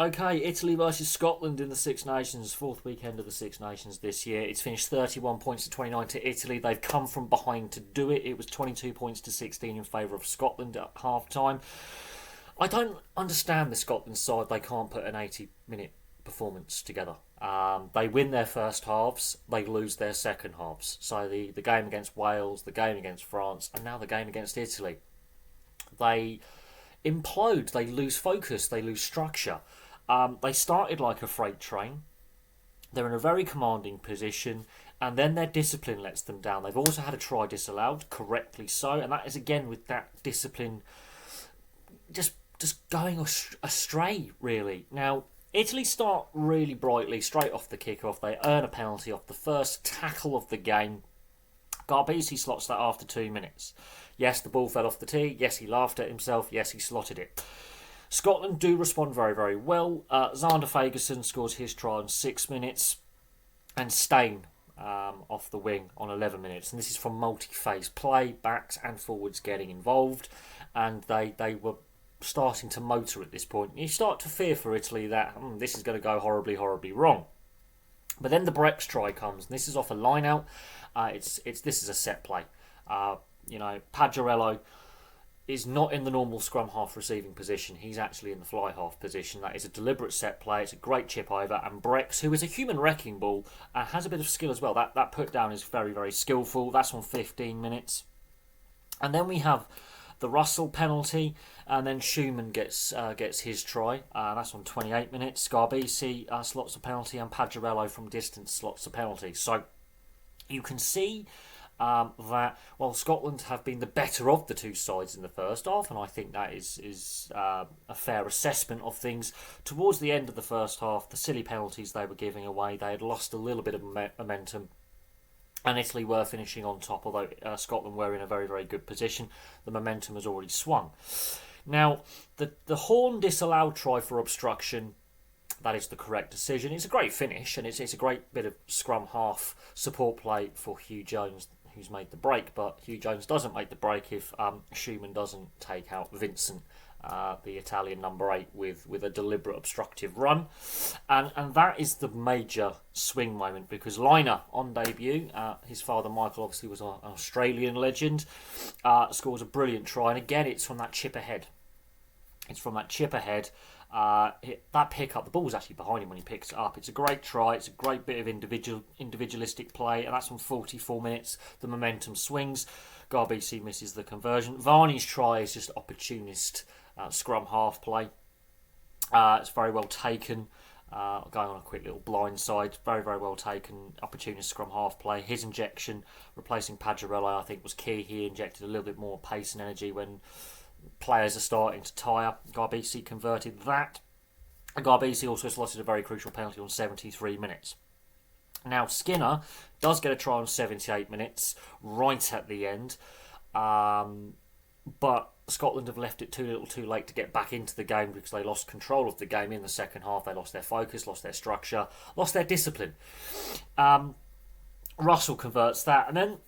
Okay, Italy versus Scotland in the Six Nations, fourth weekend of the Six Nations this year. It's finished 31 points to 29 to Italy. They've come from behind to do it. It was 22 points to 16 in favour of Scotland at half time. I don't understand the Scotland side. They can't put an 80-minute performance together. They win their first halves, they lose their second halves. So the game against Wales, the game against France, and now the game against Italy. They implode, they lose focus, they lose structure. They started like a freight train. They're in a very commanding position, and then their discipline lets them down. They've also had a try disallowed, correctly so, and that is again with that discipline just going astray, really. Now, Italy start really brightly straight off the kickoff. They earn a penalty off the first tackle of the game. Garbisi slots that after 2 minutes. Yes, the ball fell off the tee. Yes, he laughed at himself. Yes, he slotted it. Scotland do respond very, very well. Xander Fagerson scores his try on 6 minutes. And Steyn off the wing on 11 minutes. And this is from multi-phase play, backs and forwards getting involved. And they were starting to motor at this point. You start to fear for Italy that this is going to go horribly, horribly wrong. But then the Brex try comes, and this is off a line out. This is a set play. Pagliarello is not in the normal scrum half receiving position. He's actually in the fly half position. That is a deliberate set play. It's a great chip over, and Brex, who is a human wrecking ball, has a bit of skill as well. That put down is very, very skillful. That's on 15 minutes, and then we have the Russell penalty, and then Schumann gets his try. That's on 28 minutes. Garbisi slots a penalty, and Pagliarello from distance slots a penalty. So you can see that while Scotland have been the better of the two sides in the first half, and I think that is a fair assessment of things, towards the end of the first half, the silly penalties they were giving away, they had lost a little bit of momentum. And Italy were finishing on top, although Scotland were in a very, very good position. The momentum has already swung. Now, the Horn disallowed try for obstruction, that is the correct decision. It's a great finish, and it's a great bit of scrum half support play for Hugh Jones, who's made the break. But Hugh Jones doesn't make the break if Schumann doesn't take out Vincent, the Italian number 8, with a deliberate obstructive run. And that is the major swing moment, because Liner, on debut, his father Michael obviously was an Australian legend, scores a brilliant try, and again it's from that chip ahead. That pick up, the ball was actually behind him when he picks it up. It's a great try, it's a great bit of individualistic play, and that's on 44 minutes. The momentum swings. Garbisi misses the conversion. Varney's try is just opportunist scrum half play. It's very well taken. Going on a quick little blind side, very, very well taken. Opportunist scrum half play. His injection, replacing Pagliarello, I think was key. He injected a little bit more pace and energy when players are starting to tire. Garbisi converted that. And Garbisi also slotted a very crucial penalty on 73 minutes. Now, Skinner does get a try on 78 minutes, right at the end. But Scotland have left it too little too late to get back into the game, because they lost control of the game in the second half. They lost their focus, lost their structure, lost their discipline. Russell converts that, and then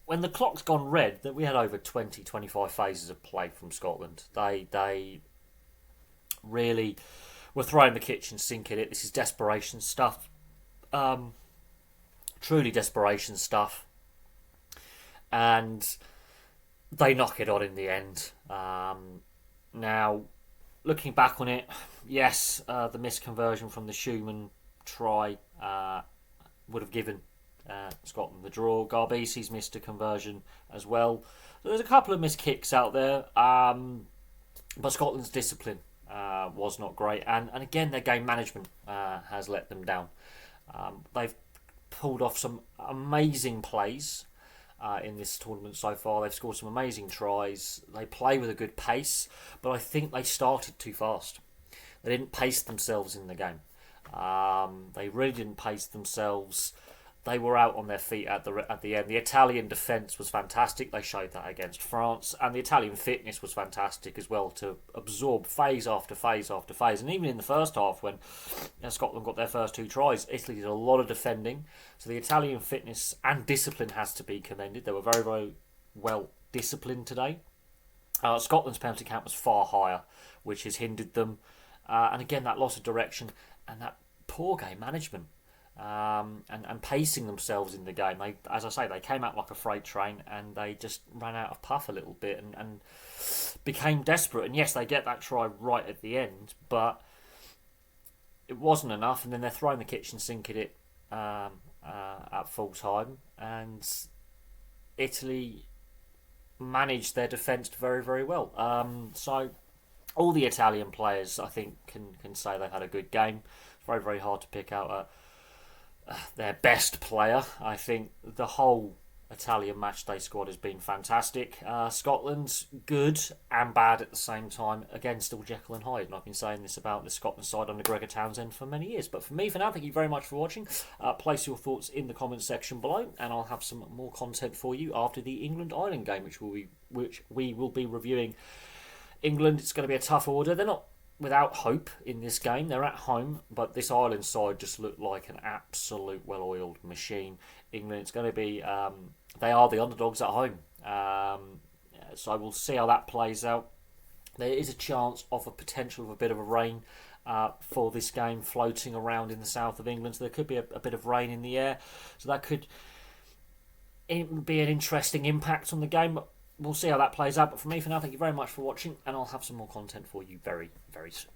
when the clock's gone red, that we had over 20-25 phases of play from Scotland. They really were throwing the kitchen sink at it. This is desperation stuff. Truly desperation stuff. And they knock it on in the end. Now, looking back on it, yes, the misconversion from the Schumann try would have given Scotland the draw. Garbisi's missed a conversion as well. So there's a couple of missed kicks out there, but Scotland's discipline was not great, and again their game management has let them down. They've pulled off some amazing plays in this tournament so far. They've scored some amazing tries. They play with a good pace, but I think they started too fast. They didn't pace themselves in the game. They really didn't pace themselves. They were out on their feet at the end. The Italian defence was fantastic. They showed that against France. And the Italian fitness was fantastic as well, to absorb phase after phase after phase. And even in the first half, when Scotland got their first two tries, Italy did a lot of defending. So the Italian fitness and discipline has to be commended. They were very, very well disciplined today. Scotland's penalty count was far higher, which has hindered them. And again, that loss of direction and that poor game management. And pacing themselves in the game. They, as I say, they came out like a freight train and they just ran out of puff a little bit and became desperate. And yes, they get that try right at the end, but it wasn't enough. And then they're throwing the kitchen sink at it at full time, and Italy managed their defence very, very well. So all the Italian players, I think, can say they've had a good game. Very, very hard to pick out their best player. I think the whole Italian matchday squad has been fantastic. Scotland's good and bad at the same time. Again, still Jekyll and Hyde, and I've been saying this about the Scotland side under Gregor Townsend for many years. But for me, for now, thank you very much for watching. Place your thoughts in the comments section below, and I'll have some more content for you after the England-Ireland game, which we will be reviewing. England, it's going to be a tough order. They're not without hope in this game. They're at home, but this Ireland side just looked like an absolute well-oiled machine. England, it's going to be... they are the underdogs at home. So we'll see how that plays out. There is a chance of a potential of a bit of a rain for this game floating around in the south of England. So there could be a bit of rain in the air. So that could be an interesting impact on the game. We'll see how that plays out. But for me, for now, thank you very much for watching. And I'll have some more content for you very, very soon.